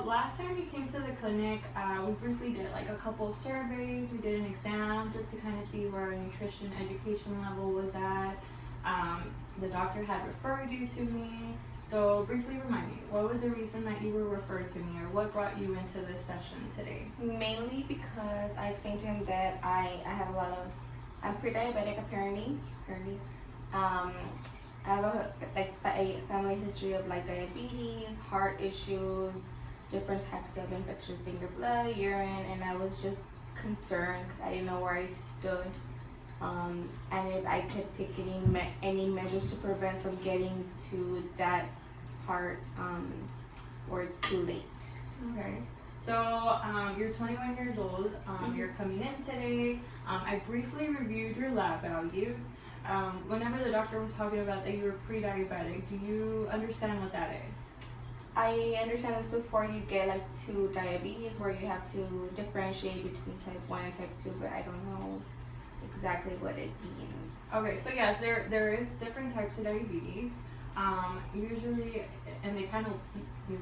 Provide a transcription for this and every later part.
last time you came to the clinic, we briefly did like a couple of surveys. We did an exam just to kind of see where our nutrition education level was at. The doctor had referred you to me. So briefly remind me, what was the reason that you were referred to me, or what brought you into this session today? Mainly because I explained to him that I have a lot of, I'm pre-diabetic apparently. I have a family history of like diabetes, heart issues, different types of infections in your blood, urine, and I was just concerned because I didn't know where I stood. And if I could take any measures to prevent from getting to that part where it's too late. Okay. So you're 21 years old. You're coming in today. I briefly reviewed your lab values. Whenever the doctor was talking about that you were pre-diabetic, do you understand what that is? I understand this before you get like to diabetes, where you have to differentiate between type 1 and type 2, but I don't know exactly what it means. Okay, so yes, there is different types of diabetes. Usually, and they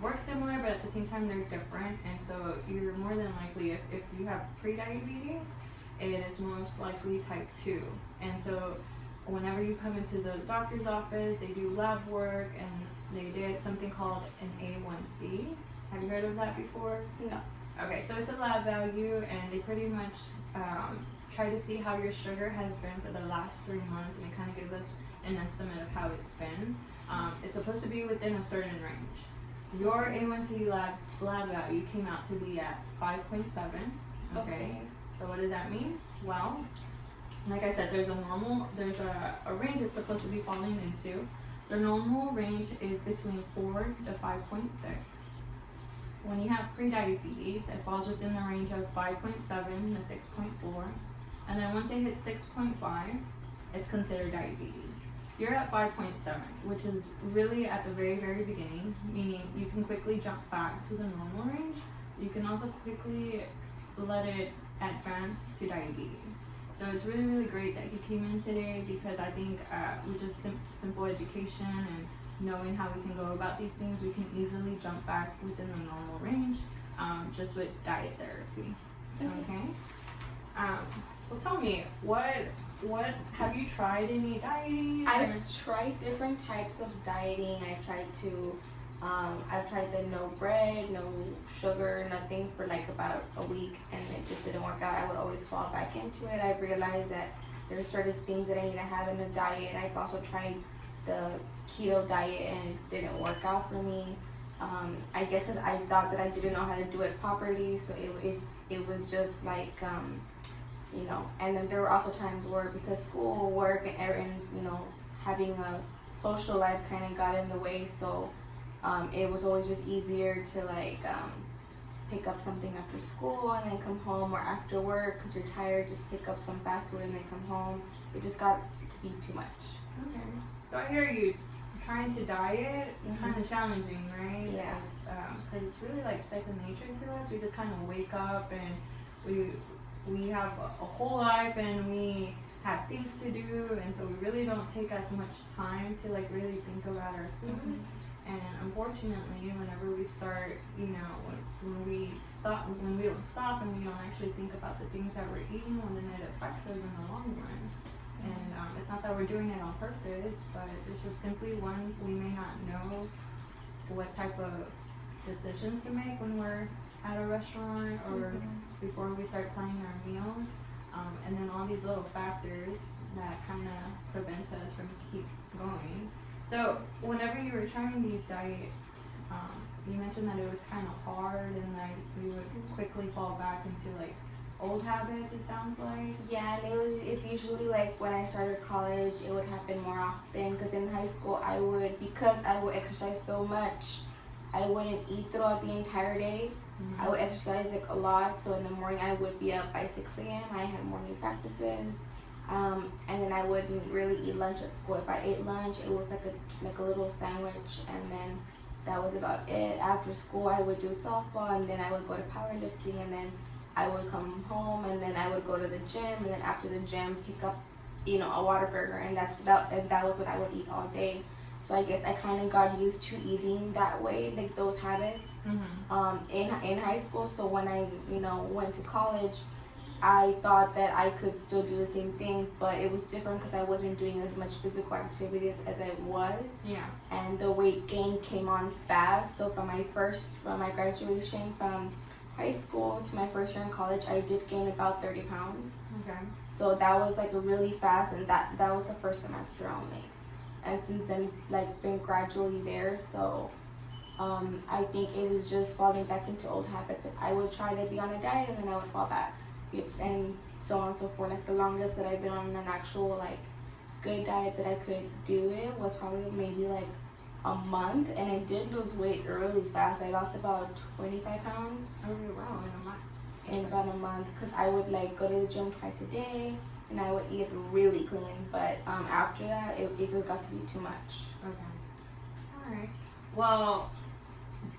work similar, but at the same time they're different. And so you're more than likely, if you have pre-diabetes, it is most likely type 2. And so whenever you come into the doctor's office, they do lab work, and they did something called an A1C. Have you heard of that before? No. Okay, so it's a lab value, and they pretty much try to see how your sugar has been for the last 3 months, and it kind of gives us an estimate of how it's been. It's supposed to be within a certain range. Your A1C lab value came out to be at 5.7. Okay. So what does that mean? Well, like I said, there's a range it's supposed to be falling into. The normal range is between 4 to 5.6. When you have pre-diabetes, it falls within the range of 5.7 to 6.4. And then once it hits 6.5, it's considered diabetes. You're at 5.7, which is really at the very, very beginning, meaning you can quickly jump back to the normal range. You can also quickly let it advance to diabetes. So it's really, really great that you came in today, because I think with just simple education and knowing how we can go about these things, we can easily jump back within the normal range just with diet therapy. Okay? So tell me, what have you tried any dieting? I've tried different types of dieting. I've tried the no bread, no sugar, nothing for like about a week, and it just didn't work out. I would always fall back into it. I realized that there are certain things that I need to have in a diet. I've also tried the keto diet, and it didn't work out for me. I guess because I thought that I didn't know how to do it properly, so it was just like and then there were also times where, because school, work, and having a social life kind of got in the way, so it was always just easier to pick up something after school and then come home, or after work because you're tired, just pick up some fast food and then come home. It just got to be too much. Okay. So I hear you trying to diet is kind of challenging, right? Yeah. Because it's really like second nature to us. We just kind of wake up and we have a whole life, and we have things to do, and so we really don't take as much time to really think about our food. And unfortunately, whenever we start, when we don't stop and we don't actually think about the things that we're eating, well, then it affects us in the long run. And it's not that we're doing it on purpose, but it's just simply one, we may not know what type of decisions to make when we're at a restaurant or before we start planning our meals. And then all these little factors that kind of prevent us from keep going. So whenever you were trying these diets, you mentioned that it was kind of hard, and you would quickly fall back into old habits, it sounds like. Yeah, and it's usually when I started college, it would happen more often, because in high school because I would exercise so much, I wouldn't eat throughout the entire day. I would exercise a lot, so in the morning I would be up by 6 a.m. I had morning practices, and then I wouldn't really eat lunch at school. If I ate lunch, it was like a little sandwich, and then that was about it. After school, I would do softball, and then I would go to powerlifting, and then I would come home, and then I would go to the gym, and then after the gym, pick up, a Whataburger, and that was what I would eat all day. So I guess I kind of got used to eating that way, like those habits, in high school. So when I, went to college, I thought that I could still do the same thing, but it was different because I wasn't doing as much physical activities as I was. Yeah. And the weight gain came on fast. So from my graduation from high school to my first year in college, I did gain about 30 pounds. Okay. So that was like a really fast, and that was the first semester only. And since then it's like been gradually there. So I think it was just falling back into old habits. I would try to be on a diet and then I would fall back, and so on and so forth. Like the longest that I've been on an actual like good diet that I could do it was probably maybe like a month, and I did lose weight really fast. I lost about 25 pounds. Oh wow, in a month. In about a month, because I would like go to the gym twice a day and I would eat really clean, but after that it just got to be too much. Okay. Alright. Well,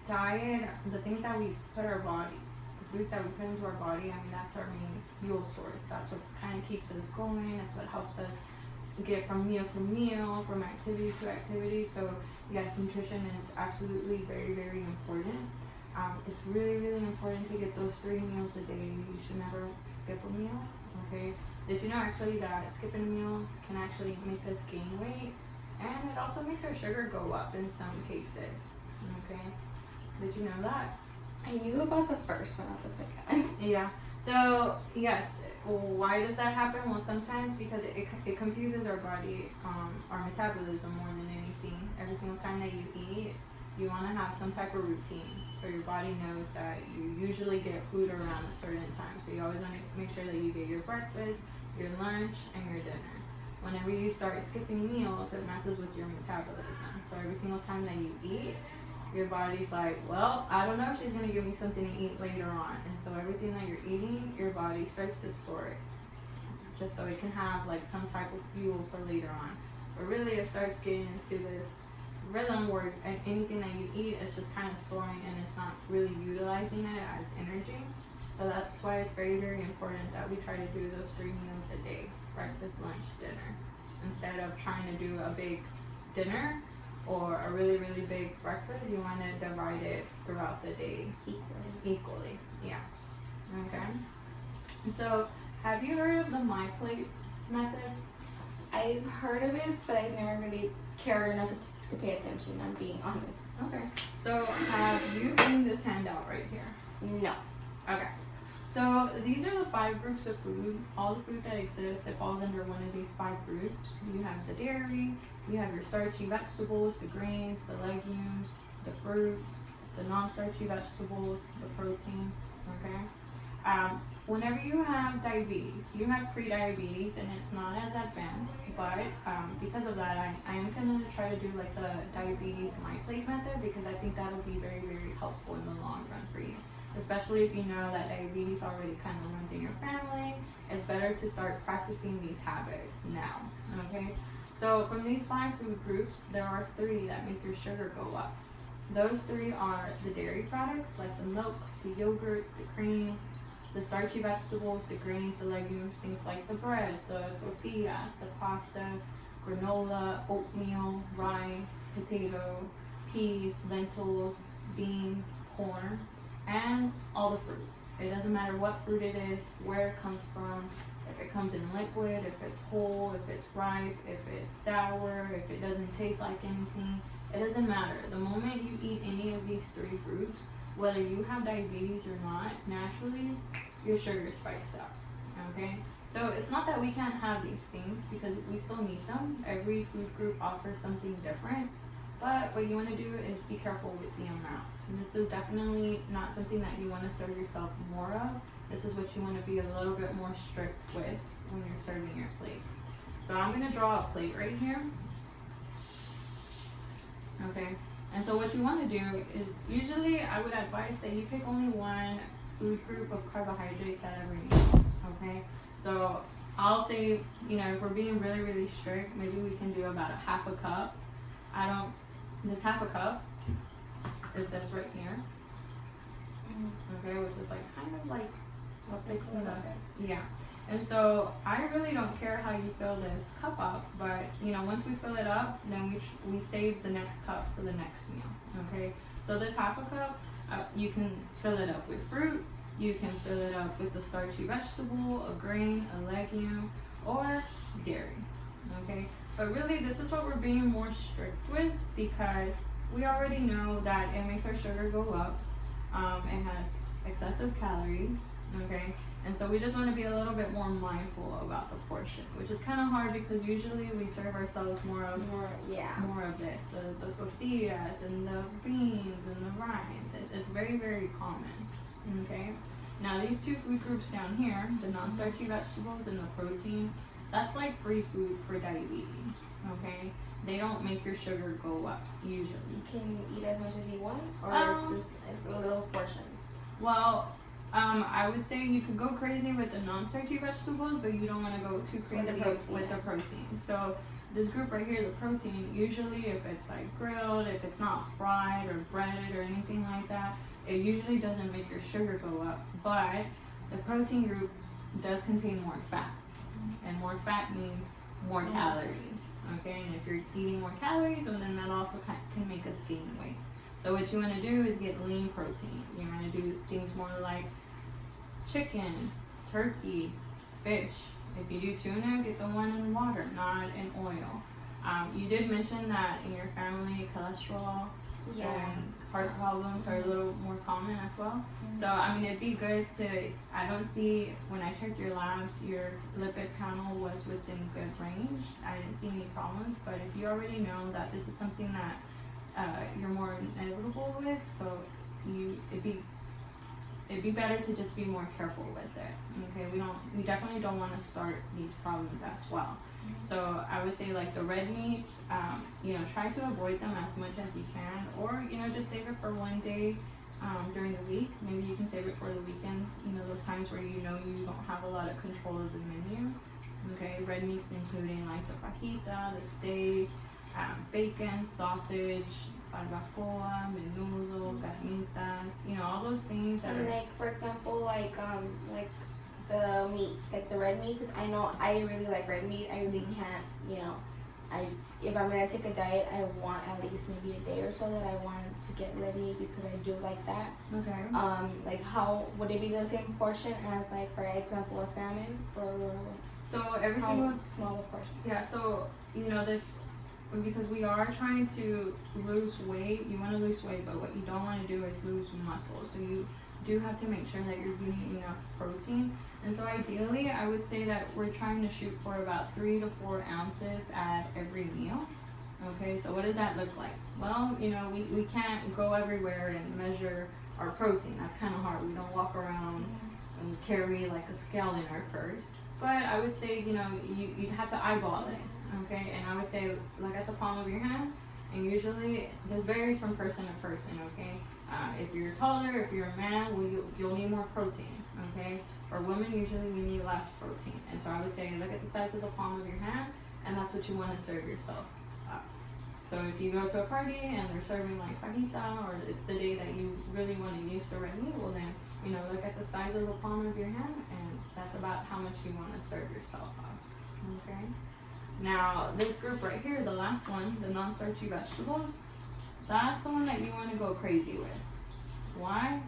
diet, the things that we put our body, the foods that we put into our body, I mean, that's our main fuel source. That's what kind of keeps us going. That's what helps us get from meal to meal, from activity to activity. So yes, nutrition is absolutely very, very important. It's really, really important to get those 3 meals a day. You should never skip a meal, okay? Did you know actually that skipping a meal can actually make us gain weight? And it also makes our sugar go up in some cases, okay? Did you know that? I knew about the first one, not the second. Yeah. So, yes, why does that happen? Well, sometimes because it confuses our body, our metabolism more than anything. Every single time that you eat, you want to have some type of routine. So your body knows that you usually get food around a certain time. So you always want to make sure that you get your breakfast, your lunch, and your dinner. Whenever you start skipping meals, it messes with your metabolism. So every single time that you eat, your body's like, well, I don't know if she's going to give me something to eat later on. And so everything that you're eating, your body starts to store it. Just so it can have like some type of fuel for later on. But really it starts getting into this rhythm where anything that you eat is just kind of storing and it's not really utilizing it as energy. So that's why it's very, very important that we try to do those 3 meals a day, breakfast, lunch, dinner, instead of trying to do a big dinner or a really, really big breakfast. You want to divide it throughout the day equally. Yes. Okay. So have you heard of the My Plate method? I've heard of it, but I've never really cared enough to pay attention, I'm being honest. Okay. So have you seen this handout right here? No. Okay. So these are the 5 groups of food. All the food that exists that falls under one of these 5 groups. You have the dairy, you have your starchy vegetables, the grains, the legumes, the fruits, the non-starchy vegetables, the protein. Okay. Whenever you have diabetes, you have pre-diabetes and it's not as advanced, but because of that, I am going to try to do like the diabetes My Plate method because I think that'll be very, very helpful in the long run for you. Especially if you know that diabetes already kind of runs in your family, it's better to start practicing these habits now, okay? So from these 5 food groups, there are 3 that make your sugar go up. Those 3 are the dairy products, like the milk, the yogurt, the cream, the starchy vegetables, the grains, the legumes, things like the bread, the tortillas, the pasta, granola, oatmeal, rice, potato, peas, lentils, beans, corn, and all the fruit. It doesn't matter what fruit it is, where it comes from, if it comes in liquid, if it's whole, if it's ripe, if it's sour, if it doesn't taste like anything. It doesn't matter. The moment you eat any of these 3 groups, whether you have diabetes or not, naturally your sugar spikes up. Okay? So it's not that we can't have these things because we still need them. Every food group offers something different. But what you want to do is be careful with the amount. And this is definitely not something that you want to serve yourself more of. This is what you want to be a little bit more strict with when you're serving your plate. So I'm going to draw a plate right here. Okay. And so what you want to do is, usually I would advise that you pick only 1 food group of carbohydrates at every meal. Okay. So I'll say, if we're being really, really strict, maybe we can do about a half a cup. This half a cup is this right here. Okay, which is like kind of like what fixing up. Yeah. And so I really don't care how you fill this cup up, but once we fill it up, then we save the next cup for the next meal. Okay, so this half a cup, you can fill it up with fruit, you can fill it up with a starchy vegetable, a grain, a legume, or dairy. Okay, but really this is what we're being more strict with, because we already know that it makes our sugar go up. It has excessive calories. Okay, and so we just want to be a little bit more mindful about the portion, which is kind of hard because usually we serve ourselves more of this, the tortillas and the beans and the rice. It's very, very common. Okay, now these two food groups down here, the non-starchy vegetables and the protein, that's like free food for diabetes. Okay, they don't make your sugar go up usually. You can eat as much as you want, or it's just little portions. Well, I would say you could go crazy with the non-starchy vegetables, but you don't want to go too crazy with the protein. So this group right here, the protein, usually if it's like grilled, if it's not fried or breaded or anything like that, it usually doesn't make your sugar go up. But the protein group does contain more fat, and more fat means more calories. Okay, and if you're eating more calories, well, then that also can make us gain weight. So what you want to do is get lean protein. You want to do things more like chicken, turkey, fish. If you do tuna, get the one in water, not in oil. You did mention that in your family, cholesterol and heart problems are a little more common as well. So, I mean, it'd be good to, I don't see, when I checked your labs, your lipid panel was within good range. I didn't see any problems, but if you already know that this is something that you're more inevitable with, so it'd be better to just be more careful with it. Okay, we definitely don't want to start these problems as well. So I would say like the red meats, try to avoid them as much as you can, or just save it for one day during the week. Maybe you can save it for the weekend. Those times where you don't have a lot of control of the menu. Okay, red meats including like the fajita, the steak, bacon, sausage, barbacoa, menudo, carnitas, all those things that and like, for example, like the meat, like the red meat, because I know I really like red meat. I really can't, if I'm gonna take a diet, I want at least maybe a day or so that I want to get red meat, because I do like that. Okay. Like, how would it be the same portion as, like, for example, a salmon, or so every how single small a portion? Yeah, so this, because we are trying to lose weight, you want to lose weight, but what you don't want to do is lose muscle. So you do have to make sure that you're getting enough protein. And so ideally, I would say that we're trying to shoot for about 3 to 4 ounces at every meal. Okay, so what does that look like? Well, we can't go everywhere and measure our protein. That's kind of hard. We don't walk around and carry like a scale in our purse. But I would say, you'd have to eyeball it. Okay, and I would say like at the palm of your hand, and usually this varies from person to person. Okay, if you're taller, if you're a man, well, you'll need more protein. Okay, for women, usually we need less protein, and so I would say look at the size of the palm of your hand, and that's what you want to serve yourself up. So if you go to a party and they're serving like fajita, or it's the day that you really want to use the red meat, well then look at the size of the palm of your hand, and that's about how much you want to serve yourself up. Okay. Now, this group right here, the last one, the non-starchy vegetables, that's the one that you want to go crazy with. Why?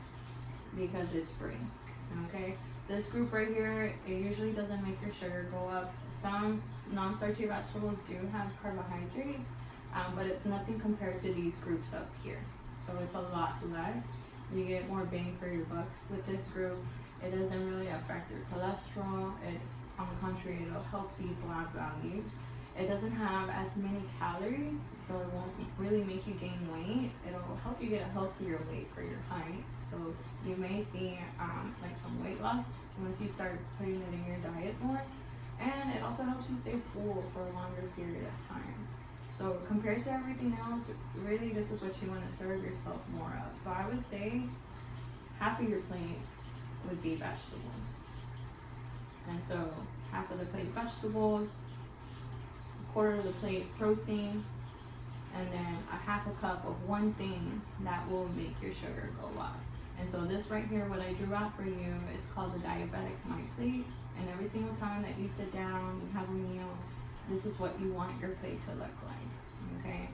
Because it's free. Okay? This group right here, it usually doesn't make your sugar go up. Some non-starchy vegetables do have carbohydrates, but it's nothing compared to these groups up here. So it's a lot less. You get more bang for your buck with this group. It doesn't really affect your cholesterol. On the contrary, it'll help these lab values. It doesn't have as many calories, so it won't really make you gain weight. It'll help you get a healthier weight for your height. So you may see like some weight loss once you start putting it in your diet more. And it also helps you stay full for a longer period of time. So compared to everything else, really this is what you want to serve yourself more of. So I would say half of your plate would be vegetables. And so half of the plate vegetables, a quarter of the plate protein, and then a half a cup of one thing that will make your sugar go up. And so this right here, what I drew out for you, it's called the diabetic mind plate. And every single time that you sit down and have a meal, this is what you want your plate to look like. Okay?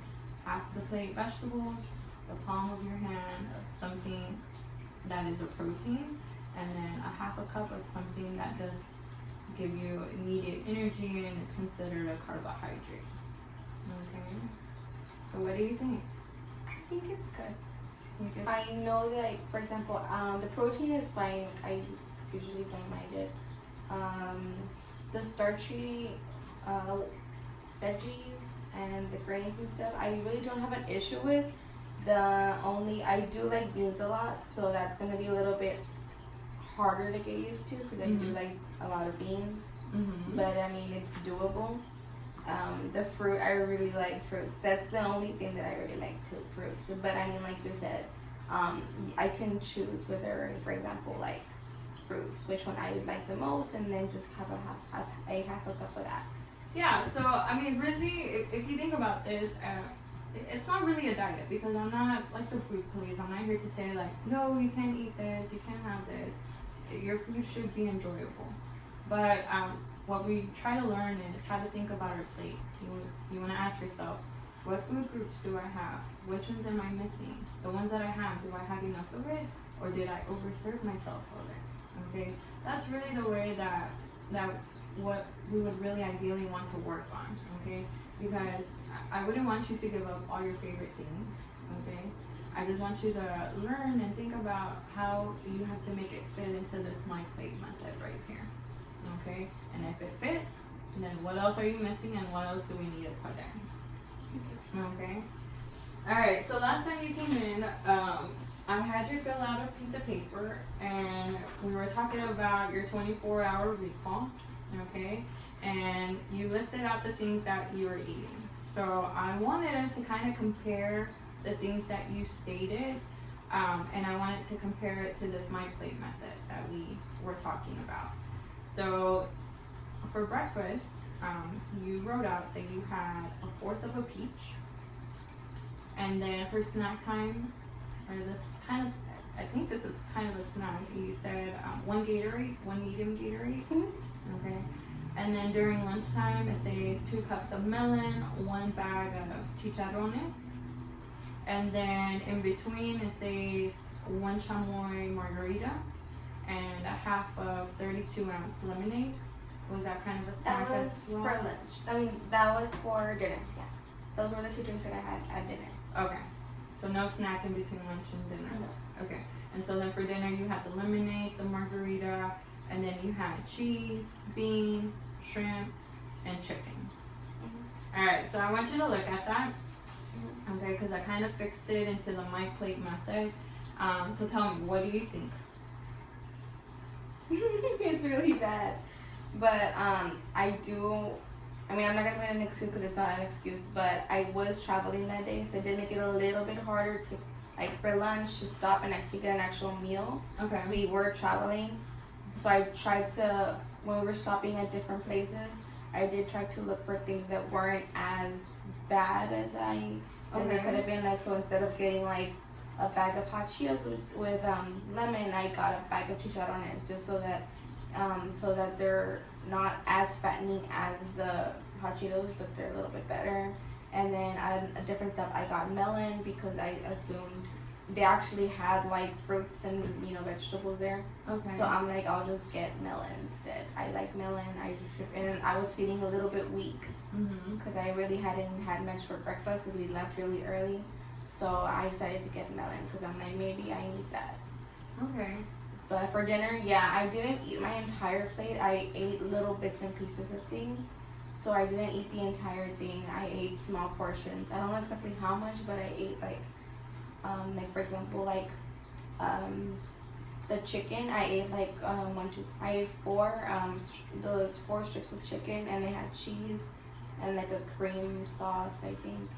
Half the plate vegetables, the palm of your hand of something that is a protein, and then a half a cup of something that does give you immediate energy and is considered a carbohydrate. Okay? So what do you think? I think it's good. Think it's- I know that, like, for example, the protein is fine. I usually don't mind it. The starchy veggies and the grains and stuff, I really don't have an issue with. I do like beans a lot, so that's gonna be a little bit harder to get used to because I do like a lot of beans. But I mean, it's doable. The fruit, I really like fruits. That's the only thing that I really like too, fruits. But I mean, like you said, I can choose whether, for example, like fruits, which one I like the most, and then just have a half a cup of that. Yeah, so I mean, really, if you think about this, it's not really a diet because I'm not like the food police. I'm not here to say like, no, you can't eat this, you can't have this. Your food should be enjoyable. But what we try to learn is how to think about our plate. You want to ask yourself, what food groups do I have? Which ones am I missing? The ones that I have, do I have enough of it, or did I overserve myself of it? Okay, that's really the way that what we would really ideally want to work on. Okay, because I wouldn't want you to give up all your favorite things. Okay, I just want you to learn and think about how you have to make it fit into this My Plate method right here. Okay, and if it fits, then what else are you missing and what else do we need to put in? Okay. Alright, so last time you came in, I had you fill out a piece of paper and we were talking about your 24-hour recall. Okay, and you listed out the things that you were eating. So I wanted us to kind of compare the things that you stated, and I wanted to compare it to this My Plate method that we were talking about. So for breakfast, you wrote out that you had a fourth of a peach, and then for snack time, or this kind of, I think this is kind of a snack, you said one Gatorade, one medium Gatorade. Okay, and then during lunchtime it says 2 cups of melon, 1 bag of chicharrones, and then in between it says 1 chamoy margarita and a half of 32-ounce lemonade. Was that kind of a snack? That was as well? for lunch. I mean, that was for dinner. Yeah, those were the 2 drinks that I had at dinner. Okay, so no snack in between lunch and dinner. No. Okay, and so then for dinner you had the lemonade, the margarita, and then you had cheese, beans, shrimp, and chicken. Alright, so I want you to look at that, okay, because I kind of fixed it into the My Plate method. So tell me, what do you think? It's really bad. But I'm not gonna make an excuse because it's not an excuse, but I was traveling that day, so it did make it a little bit harder to, like, for lunch, to stop and actually get an actual meal. Okay. We were traveling, so I tried to, when we were stopping at different places, I did try to look for things that weren't as bad as it could have been. Like, so instead of getting like a bag of hot Cheetos with lemon, I got a bag of chicharrones just so that they're not as fattening as the hot Cheetos, but they're a little bit better. And then a different stuff, I got melon because I assumed they actually had like fruits and vegetables there. Okay. So I'm like, I'll just get melon instead. I like melon. And I was feeling a little bit weak because I really hadn't had much for breakfast because we left really early. So I decided to get melon because I'm like, maybe I need that. Okay. But for dinner, yeah, I didn't eat my entire plate. I ate little bits and pieces of things. So I didn't eat the entire thing. I ate small portions. I don't know exactly how much, but I ate like for example, like the chicken. I ate like I ate 4 those 4 strips of chicken, and they had cheese and like a cream sauce, I think.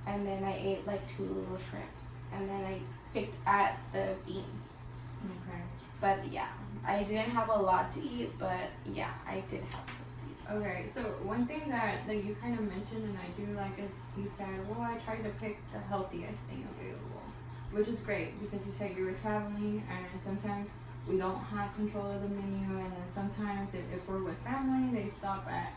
And then I ate like 2 little shrimps, and then I picked at the beans. Okay. But yeah, I didn't have a lot to eat, but yeah, I did have some to eat. Okay, so one thing that you kind of mentioned and I do like is you said, well, I tried to pick the healthiest thing available. which is great because you said you were traveling, and sometimes we don't have control of the menu, and then sometimes if we're with family, they stop at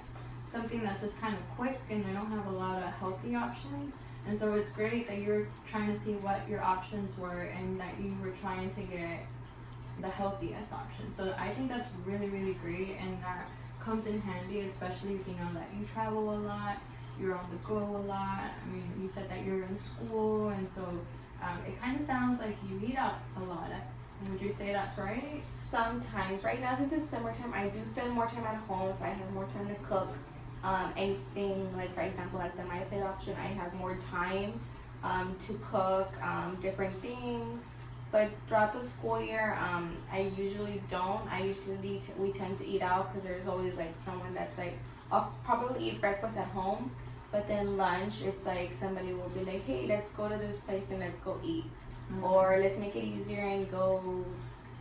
something that's just kind of quick and they don't have a lot of healthy options. And so it's great that you're trying to see what your options were and that you were trying to get the healthiest option. So I think that's really, really great, and that comes in handy, especially if you know that you travel a lot, you're on the go a lot. I mean, you said that you're in school, and so it kind of sounds like you eat out a lot. Would you say that's right? Sometimes. Right now, since it's summertime, I do spend more time at home, so I have more time to cook. Anything, like for example, like the My Plate option, I have more time to cook different things. But throughout the school year, I usually don't. We tend to eat out because there's always like someone that's like, I'll probably eat breakfast at home, but then lunch, it's like somebody will be like, hey, let's go to this place and let's go eat. Mm-hmm. Or let's make it easier and go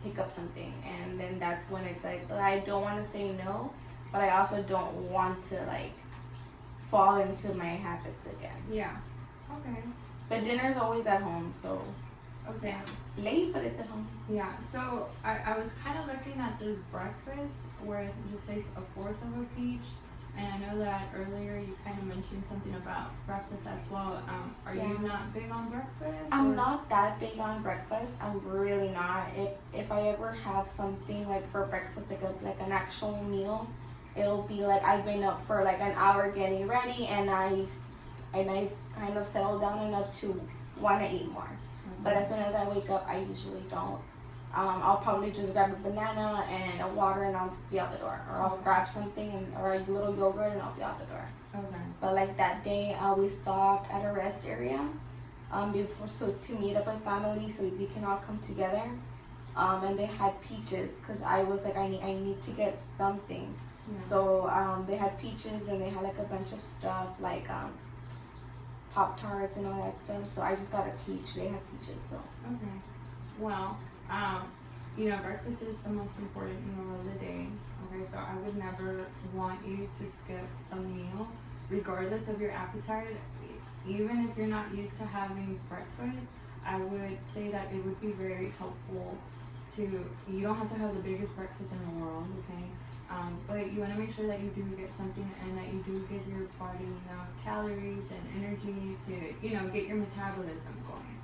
pick up something. And then that's when it's like, I don't want to say no, but I also don't want to like fall into my habits again. Yeah. Okay. But dinner's always at home, so Okay. late, but it's at home. Yeah. So I was kind of looking at this breakfast where it just says a fourth of a peach, and I know that earlier you kind of mentioned something about breakfast as well. Are Yeah. you not big on breakfast? I'm or- not that big on breakfast. I'm really not. If I ever have something like for breakfast, like an actual meal, it'll be like I've been up for like an hour getting ready, and I kind of settled down enough to want to eat more. Mhm. But as soon as I wake up, I usually don't. I'll probably just grab a banana and a water, and I'll be out the door. Or I'll grab something or a little yogurt, and I'll be out the door. Okay. But like that day, we stopped at a rest area to meet up with family so we can all come together. And they had peaches because I was like, I need to get something. Yeah. So they had peaches, and they had like a bunch of stuff like Pop-Tarts and all that stuff. So I just got a peach. They had peaches, so. Okay. Well, breakfast is the most important meal of the day. Okay, so I would never want you to skip a meal, regardless of your appetite. Even if you're not used to having breakfast, I would say that it would be very helpful to, you don't have to have the biggest breakfast in the world, okay? But you want to make sure that you do get something and that you do give your body enough calories and energy to, get your metabolism going.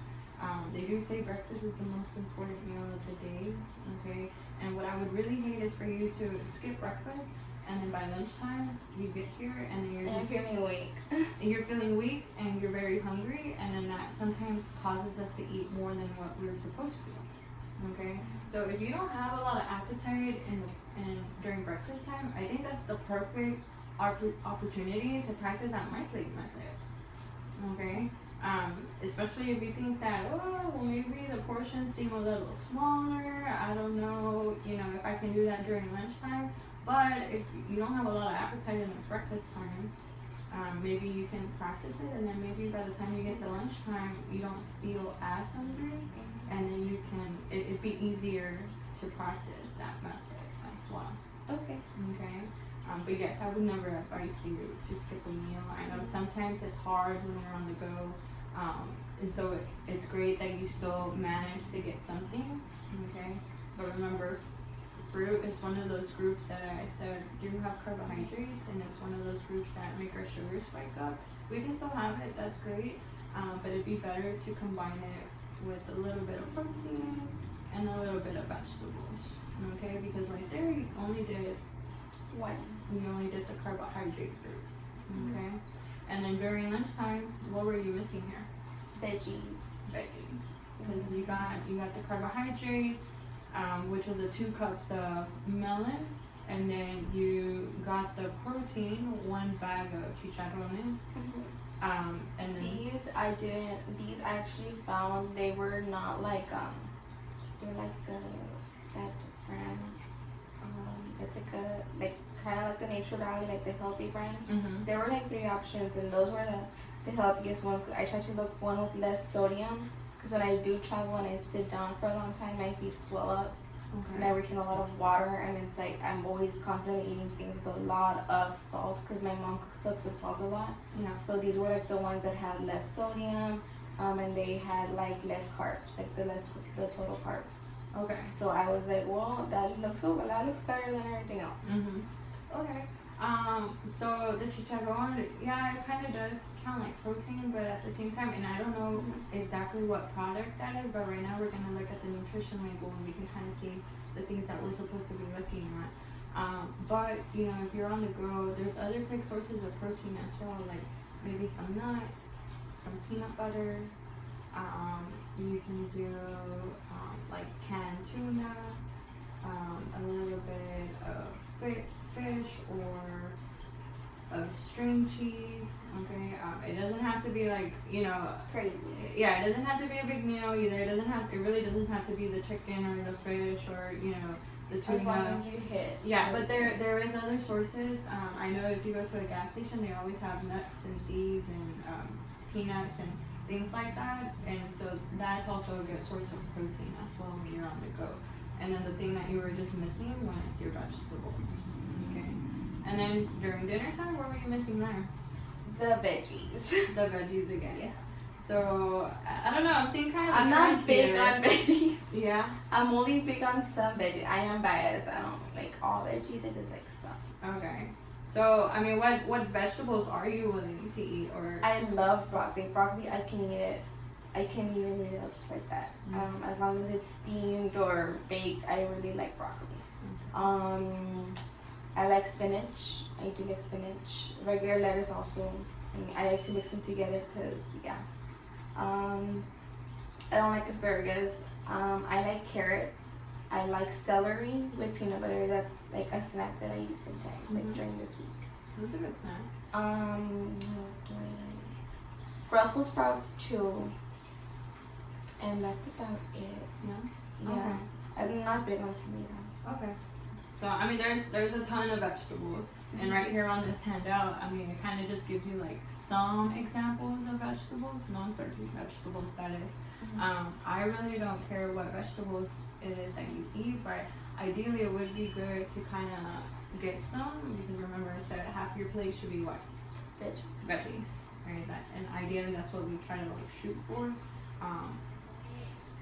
They do say breakfast is the most important meal of the day, okay? And what I would really hate is for you to skip breakfast, and then by lunchtime you get here and then I'm feeling weak. you're feeling weak and you're very hungry, and then that sometimes causes us to eat more than what we're supposed to. Okay, so if you don't have a lot of appetite during breakfast time, I think that's the perfect opportunity to practice that My Plate method. Okay, especially if you think that, maybe the portions seem a little smaller. I don't know, if I can do that during lunchtime. But if you don't have a lot of appetite in the breakfast time, maybe you can practice it, and then maybe by the time you get to lunchtime, you don't feel as hungry, and then it'd be easier to practice that method as well. Okay. Okay. But yes, I would never advise you to skip a meal. I know sometimes it's hard when you're on the go, and so it's great that you still manage to get something. Okay. But remember, fruit is one of those groups that I said do have carbohydrates, and it's one of those groups that make our sugars spike up. We can still have it, that's great, but it'd be better to combine it with a little bit of protein and a little bit of vegetables, okay? Because right there you only did the carbohydrate fruit, okay? And then during lunchtime, what were you missing here? Veggies. Because you got the carbohydrates, which was the 2 cups of melon, and then you got the protein, 1 bag of chicharrones, and then These I actually found they were not like they're like that brand. It's like kind of like the Nature Valley, like the healthy brand. There were like 3 options, and those were the healthiest one. I tried to look one with less sodium, because when I do travel and I sit down for a long time, my feet swell up. And I retain a lot of water, and it's like I'm always constantly eating things with a lot of salt because my mom cooks with salt a lot. Yeah. So these were like the ones that had less sodium, and they had like less carbs, like the total carbs. Okay. So I was like, well, that looks better than everything else. Mhm. Okay. So the chicharrón, yeah, it kind of does count like protein, but at the same time, and I don't know exactly what product that is, but right now we're gonna look at the nutrition label and we can kind of see the things that we're supposed to be looking at. But you know, if you're on the go, there's other quick sources of protein as well, like maybe some nuts, some peanut butter. You can do like canned tuna, a little bit of fish or of string cheese. Okay, it doesn't have to be like, you know, Crazy. yeah, it doesn't have to be a big meal either. It really doesn't have to be the chicken or the fish or, you know, the tuna. As long as you hit. Yeah, but there is other sources. I know if you go to a gas station, they always have nuts and seeds and peanuts and things like that. And so that's also a good source of protein as well when you're on the go. And then the thing that you were just missing was your vegetables. Okay. And then during dinner time, what were you missing there? The veggies. The veggies again. Yeah. So I don't know. I'm seeing kind of. I'm not big on veggies. Yeah. I'm only big on some veggies. I am biased. I don't like all veggies. I just like some. Okay. So I mean, what vegetables are you willing to eat? Or I love broccoli. Broccoli, I can eat it. I can even eat it up just like that. As long as it's steamed or baked, I really like broccoli. I like spinach. I do like spinach. Regular lettuce also. I like to mix them together because, yeah. I don't like asparagus. I like carrots. I like celery with peanut butter. That's like a snack that I eat sometimes, like during this week. That's a good snack. What else do I like? Brussels sprouts too. And that's about it. Yeah. Yeah. Okay. I'm not big on tomato. Okay. So I mean, there's a ton of vegetables, and right here on this handout, I mean, it kind of just gives you like some examples of vegetables, non-starchy vegetables, that is. I really don't care what vegetables it is that you eat, but ideally it would be good to kind of get some, because remember I said half your plate should be what? Veggies, right? And ideally that's what we try to like shoot for.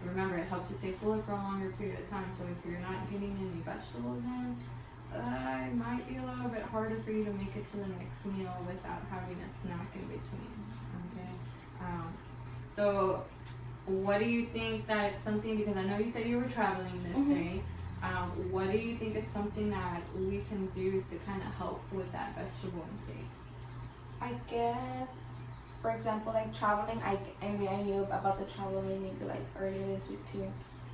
Remember, it helps you stay full for a longer period of time, so if you're not getting any vegetables in, it might be a little bit harder for you to make it to the next meal without having a snack in between, okay? So what do you think that it's something, because I know you said you were traveling this day, what do you think is something that we can do to kind of help with that vegetable intake? I guess, for example, like traveling, I knew about the traveling maybe like earlier this week too.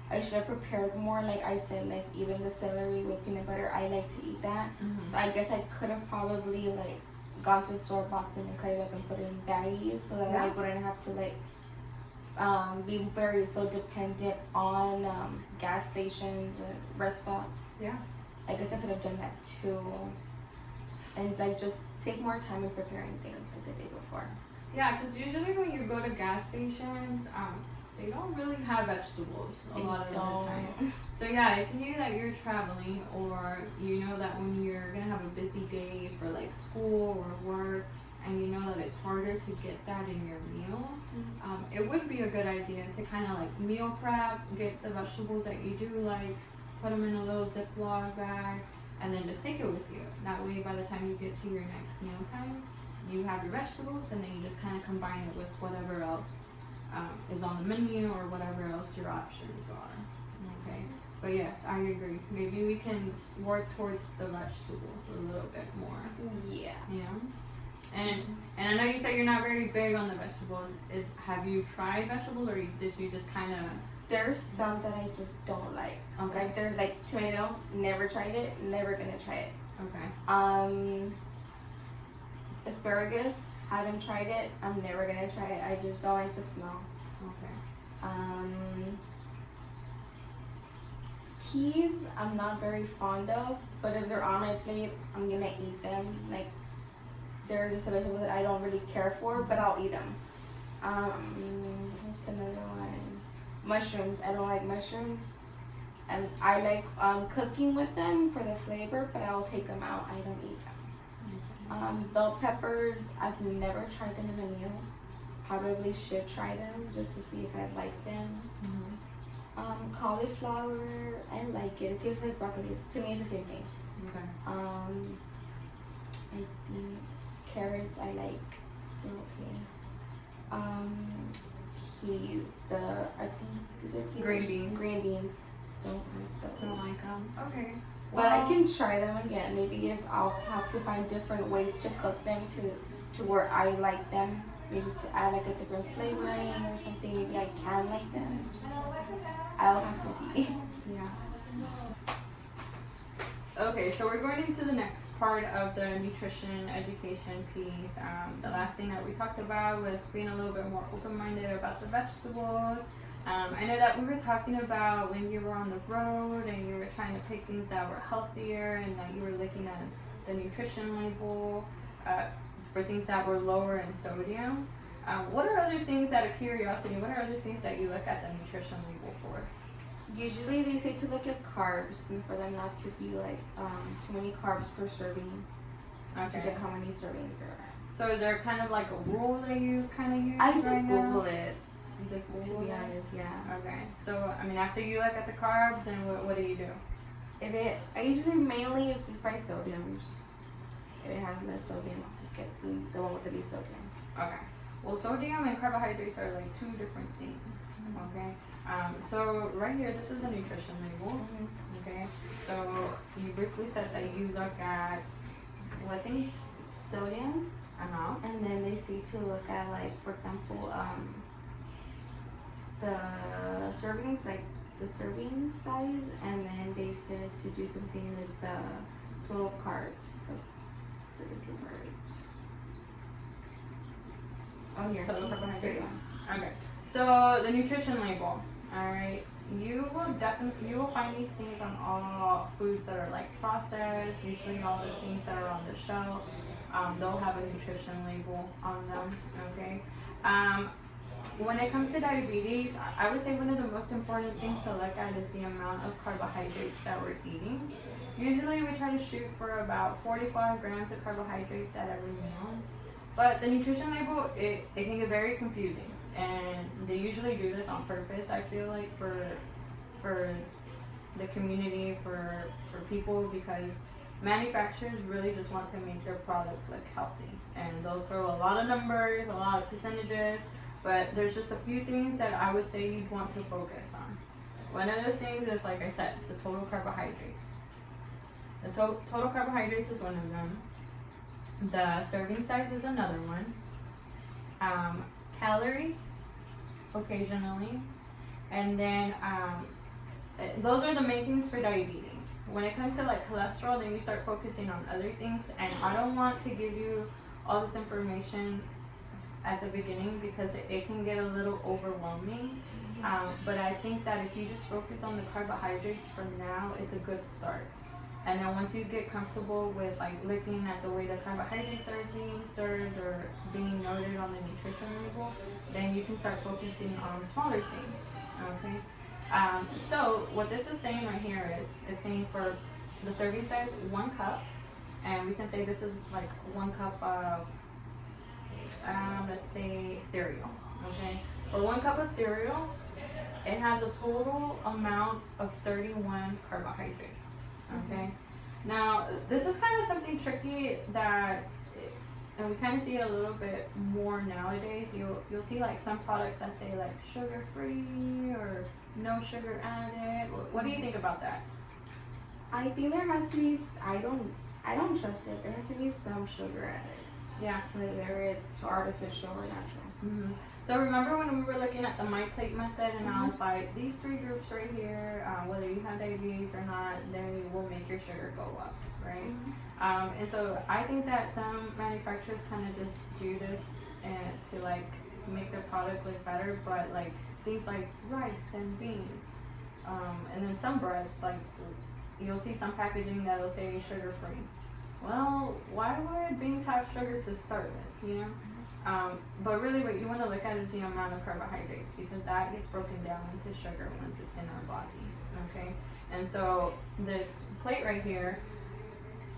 I should have prepared more, like I said, like even the celery with peanut butter, I like to eat that. So I guess I could have probably like gone to the store, bought some and cut it up and put it in baggies so that I wouldn't have to like be very so dependent on gas stations and rest stops. Yeah. I guess I could have done that too. And like just take more time in preparing things like the day before. Yeah, because usually when you go to gas stations, they don't really have vegetables a lot of the time. So yeah, if you know that you're traveling, or you know that when you're gonna have a busy day for like school or work, and you know that it's harder to get that in your meal, it would be a good idea to kind of like meal prep, get the vegetables that you do like, put them in a little Ziploc bag, and then just take it with you. That way, by the time you get to your next meal time, you have your vegetables, and then you just kind of combine it with whatever else is on the menu or whatever else your options are. Okay, but yes, I agree. Maybe we can work towards the vegetables a little bit more. Yeah. You know, and I know you said you're not very big on the vegetables. Have you tried vegetables, or did you just kind of? There's some that I just don't like. Okay. Like there's like tomato, never tried it, never gonna try it. Okay. Asparagus, haven't tried it, I'm never gonna try it. I just don't like the smell. Okay. Peas, I'm not very fond of, but if they're on my plate, I'm gonna eat them. Like, they're just a vegetable that I don't really care for, but I'll eat them. What's another one? Mushrooms, I don't like mushrooms. And I like cooking with them for the flavor, but I'll take them out, I don't eat them. Bell peppers, I've never tried them in a meal. probably should try them just to see if I like them. Mm-hmm. Cauliflower, I like it. It tastes like broccoli. To me, it's the same thing. Okay. I think carrots I like. They're okay. I think these are peas. Green beans. Green beans. Don't like those. Don't like them. Okay. But I can try them again. Maybe if I'll have to find different ways to cook them to where I like them. Maybe to add like a different flavoring or something. Maybe I can like them. I'll have to see. Yeah. Okay, so we're going into the next part of the nutrition education piece. The last thing that we talked about was being a little bit more open-minded about the vegetables. I know that we were talking about when you were on the road and you were trying to pick things that were healthier and that you were looking at the nutrition label for things that were lower in sodium. What are other things, out of curiosity, what are other things that you look at the nutrition label for? Usually they say to look at carbs and for them not to be like too many carbs per serving. To check how many servings there are. So is there kind of like a rule that you kind of use? I just right Google now? it. You just To Google be it? honest, yeah. Okay. So I mean, after you look at the carbs, then what do you do? I usually mainly it's just by sodium. If it has less sodium, I'll just get the one with the least sodium. Okay. Well, sodium and carbohydrates are like two different things. Okay. So right here, this is the nutrition label. Okay. So you briefly said that you look at what things? Sodium, and then they say to look at like, for example, the servings, like the serving size, and then they said to do something with the total carbs. Oh, here. Total carbohydrates. Okay. So the nutrition label. All right. You will find these things on all foods that are like processed. Usually all the things that are on the shelf, they'll have a nutrition label on them. Okay. When it comes to diabetes, I would say one of the most important things to look at is the amount of carbohydrates that we're eating. Usually we try to shoot for about 45 grams of carbohydrates at every meal. But the nutrition label, it can get very confusing. And they usually do this on purpose, I feel like, for the community, for people, because manufacturers really just want to make their product look healthy. And they'll throw a lot of numbers, a lot of percentages, but there's just a few things that I would say you'd want to focus on. One of those things is, like I said, the total carbohydrates. The total carbohydrates is one of them. The serving size is another one. Calories, occasionally. And then those are the main things for diabetes. When it comes to like cholesterol, then you start focusing on other things. And I don't want to give you all this information at the beginning because it can get a little overwhelming. But I think that if you just focus on the carbohydrates for now, it's a good start. And then once you get comfortable with like looking at the way the carbohydrates are being served or being noted on the nutrition label, then you can start focusing on smaller things. Okay. So what this is saying right here is it's saying for the serving size 1 cup, and we can say this is like 1 cup of let's say cereal. Okay. For 1 cup of cereal, it has a total amount of 31 carbohydrates. Okay. Now this is kind of something tricky that, and we kind of see it a little bit more nowadays. You'll see like some products that say like sugar free or no sugar added. What do you think about that? I think there has to be. I don't trust it. There has to be some sugar added. Yeah. Whether it's artificial or natural. Mm-hmm. So remember when we were looking at the My Plate method, and I was like, these 3 groups right here, whether you have diabetes or not, they will make your sugar go up, right? And so I think that some manufacturers kind of just do this and to like make their product look better, but like things like rice and beans, and then some breads, like you'll see some packaging that'll say sugar free. Well, why would beans have sugar to start with, you know? But really what you want to look at is the amount of carbohydrates, because that gets broken down into sugar once it's in our body, okay? And so this plate right here,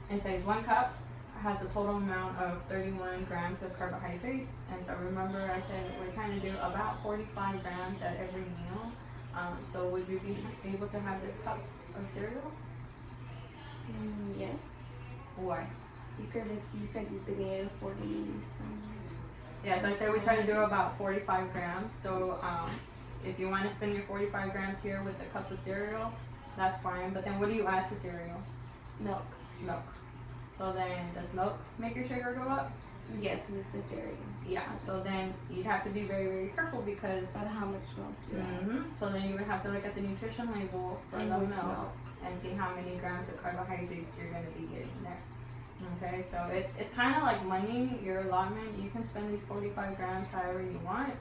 it says 1 cup has a total amount of 31 grams of carbohydrates. And so remember I said we're trying to do about 45 grams at every meal. So would you be able to have this cup of cereal? Yes. Why? Because if you said you could eat 40 some. Yeah, so I say we try to do about 45 grams. So if you want to spend your 45 grams here with a cup of cereal, that's fine. But then what do you add to cereal? Milk. Milk. So then does milk make your sugar go up? Yes, with the dairy. Yeah, so then you'd have to be very, very careful because But how much milk you add? so then you would have to look at the nutrition label for the And which milk and see how many grams of carbohydrates you're going to be getting there. Okay, so it's kind of like money, your allotment. You can spend these 45 grams however you want.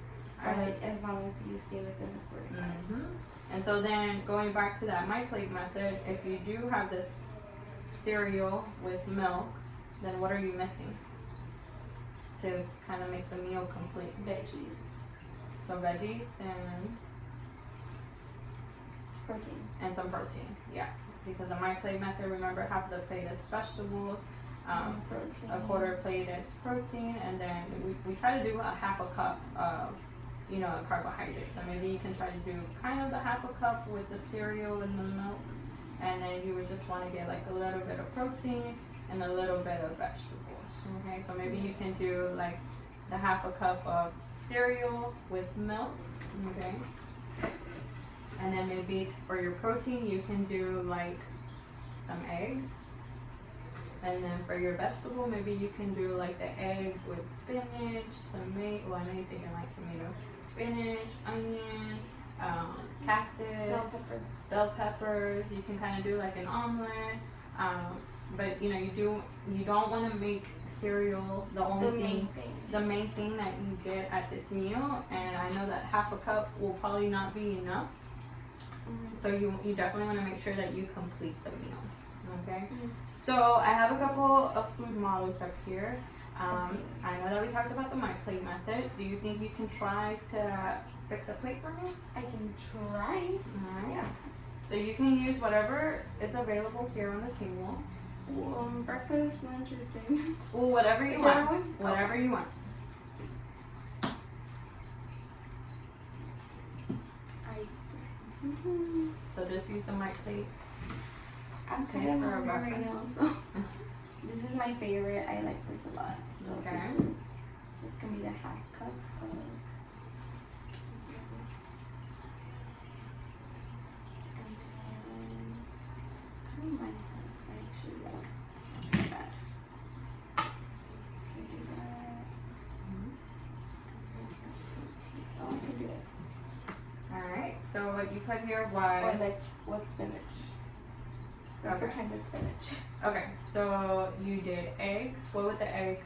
Right, as long as you stay within the 45. And so then going back to that My Plate method, if you do have this cereal with milk, then what are you missing to kind of make the meal complete? Veggies. So veggies and Protein. some protein, yeah. Because the My Plate method, remember, half of the plate is vegetables, Protein. a quarter plate is protein, and then we try to do a half a cup of, carbohydrates. So maybe you can try to do kind of the half a cup with the cereal and the milk, and then you would just want to get like a little bit of protein and a little bit of vegetables. Okay, so maybe you can do like the half a cup of cereal with milk. Okay. And then maybe for your protein, you can do like some eggs. And then for your vegetable, maybe you can do like the eggs with spinach, tomato. Well, I know you say you don't like tomato. Spinach, onion, cactus, bell peppers. You can kind of do like an omelet. But you don't want to make cereal the main thing that you get at this meal. And I know that half a cup will probably not be enough. So you definitely want to make sure that you complete the meal. Okay. So I have a couple of food models up here. I know that we talked about the My Plate method. Do you think you can try to fix a plate for me? I can try. Alright. Yeah. So you can use whatever is available here on the table. Breakfast, lunch, or dinner. Well, whatever you Whichever want. one? Whatever you want. So just use the My Plate. I'm kind of hungry right now, so this is my favorite. I like this a lot. So Okay. this can be the half cup of. I don't mind that. I actually like that. Can do that. Oh, I can do this. Alright, so what you put here Or was. like what spinach? Let's Okay. pretend it's spinach. Okay, so you did eggs. What would the egg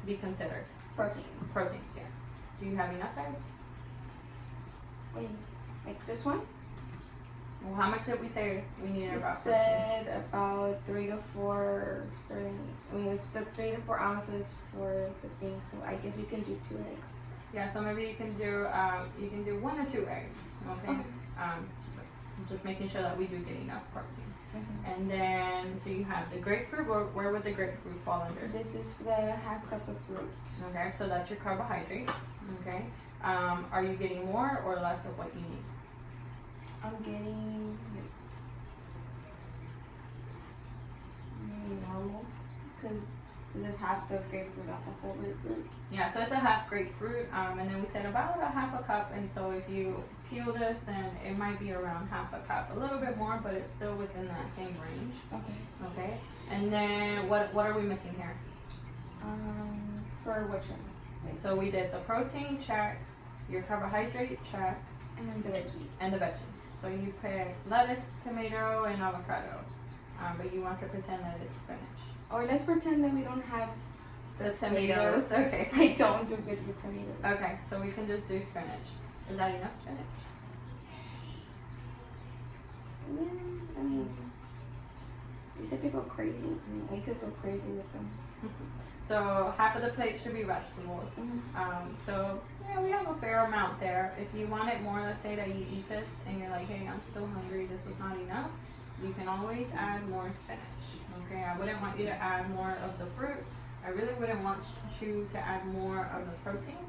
be considered? Protein. Protein, yes. Do you have enough eggs? Wait, like this one? Well, how much did we say we needed It about said about 3 to 4 serving. I mean, it's the 3 to 4 ounces for the thing. So I guess we can do 2 eggs. Yeah, so maybe you can do 1 or 2 eggs. Okay. Just making sure that we do get enough protein. And then so you have the grapefruit. Where would the grapefruit fall under? This is the half cup of fruit. Okay, so that's your carbohydrate. Okay. Are you getting more or less of what you need? I'm getting maybe normal because this is half the grapefruit, not the whole grapefruit. Yeah, so it's a half grapefruit, and then we said about a half a cup, and so if you peel this, then it might be around half a cup, a little bit more, but it's still within that same range. Okay. Okay, and then what are we missing here? For which one? So we did the protein check, your carbohydrate check, And the veggies. and the veggies. So you put lettuce, tomato, and avocado, but you want to pretend that it's spinach. Or let's pretend that we don't have The tomatoes. Okay. I don't do good with tomatoes. Okay, so we can just do spinach. Is that enough spinach? Yeah, I mean, you said to go crazy. I mean, I could go crazy with them. So half of the plate should be vegetables. So yeah, we have a fair amount there. If you want it more, let's say that you eat this and you're like, hey, I'm still hungry, this was not enough. you can always add more spinach. Okay, I wouldn't want you to add more of the fruit. I really wouldn't want you to add more of the protein.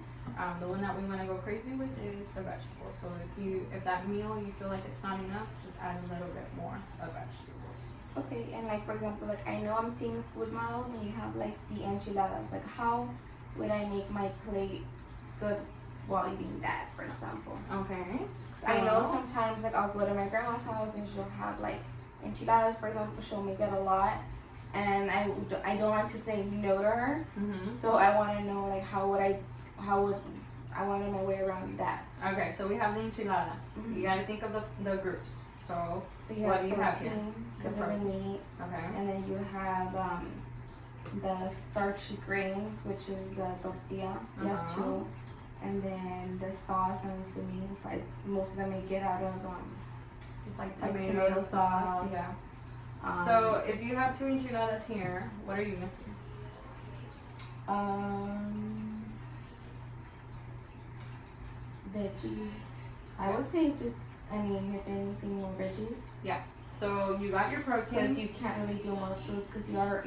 The one that we want to go crazy with is the vegetables. So if that meal you feel like it's not enough, just add a little bit more of vegetables. Okay, and like for example, like I know I'm seeing food models and you have like the enchiladas. Like how would I make my plate good while eating that, for example? Okay. So I know sometimes like I'll go to my grandma's house and she'll have like enchiladas, for example. She'll make it a lot, and I don't like to say no to her. Mm-hmm. So I want to know like how would I want to know my way around that. Okay, so we have the enchilada. Mm-hmm. You got to think of the groups. So you what have do you have here? protein because of the meat, Okay. and then you have the starchy grains, which is the tortilla. You have Uh-huh. 2, and then the sauce. I'm assuming most of them may get out of It's like like tomato sauce. Yeah. So if you have 2 enchiladas here, what are you missing? Veggies. I would say just, I mean, if anything, more veggies. So you got your Because protein. you can't really do more foods because you are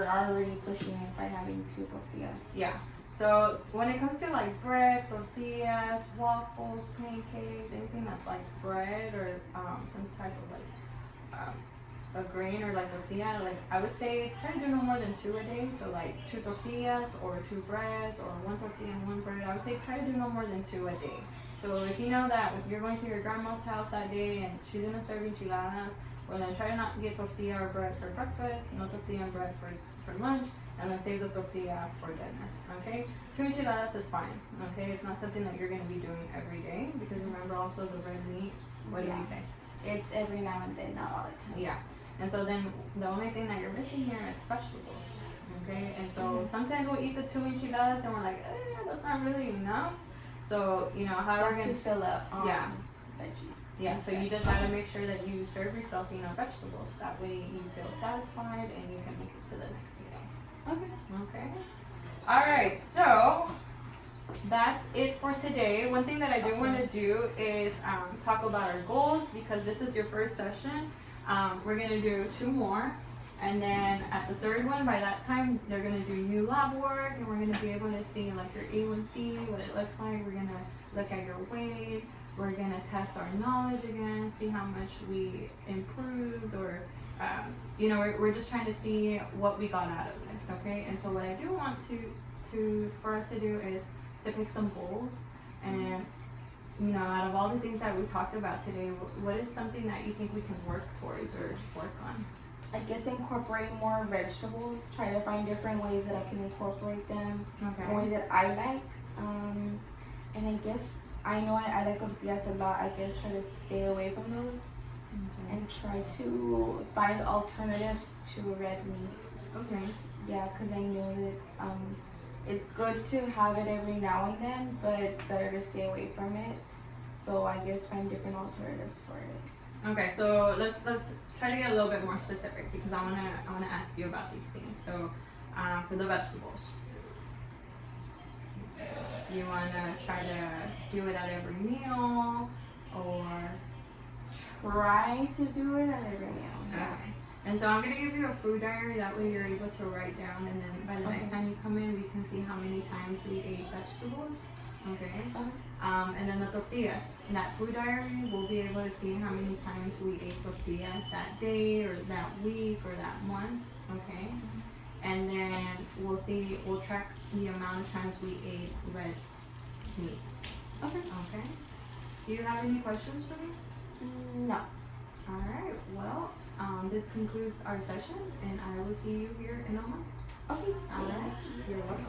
already pushing it by having 2 tortillas. Yeah. So when it comes to like bread, tortillas, waffles, pancakes, anything that's like bread or some type of like a grain or like tortilla, like I would say try to do no more than 2 a day. So like 2 tortillas or 2 breads or 1 tortilla and 1 bread. I would say try to do no more than 2 a day. So if you know that if you're going to your grandma's house that day and she's gonna serve enchiladas, well then try to not get tortilla or bread for breakfast, no tortilla and bread for lunch, and then save the tortilla for dinner. Okay? 2 enchiladas is fine. Okay? It's not something that you're gonna be doing every day because remember also the red meat. What do Yeah. we say? It's every now and then, not all the time. Yeah. And so then the only thing that you're missing here is vegetables. Okay? And so sometimes we'll eat the 2 enchiladas and we're like, that's not really enough. So, you know, how You are we have gonna to fill up on Yeah. veggies. Yeah, so you just gotta make sure that you serve yourself, you know, vegetables. That way you feel satisfied and you can make it to the next meal. Okay. Okay. Alright, so that's it for today. One thing that I do want to do is talk about our goals because this is your first session. We're going to do 2 more. And then at the 3rd one, by that time, they're going to do new lab work and we're going to be able to see like your A1C, what it looks like. We're going to look at your weight. We're going to test our knowledge again, see how much we improved or, you know, we're just trying to see what we got out of this, okay? And so what I do want for us to do is to pick some goals and, you know, out of all the things that we talked about today, what is something that you think we can work towards or work on? I guess incorporate more vegetables. Try to find different ways that I can incorporate them. Okay. Ways that I like. And I guess I know I like tortillas a lot. I guess try to stay away from those Okay. and try to find alternatives to red meat. Okay. Yeah, because I know that it's good to have it every now and then, but it's better to stay away from it. So I guess find different alternatives for it. Okay, so let's try to get a little bit more specific because I wanna ask you about these things. So for the vegetables, you wanna try to do it at every meal or Try to do it at every meal. Yeah. okay. And so I'm gonna give you a food diary. That way you're able to write down, and then by the next time you come in, we can see how many times we ate vegetables. Okay. And then the tortillas. In that food diary, we'll be able to see how many times we ate tortillas that day, or that week, or that month. Okay. And then we'll track the amount of times we ate red meats. Okay. Okay. Do you have any questions for me? No. Alright, well, this concludes our session and I will see you here in a month. Okay. Alright, you're welcome.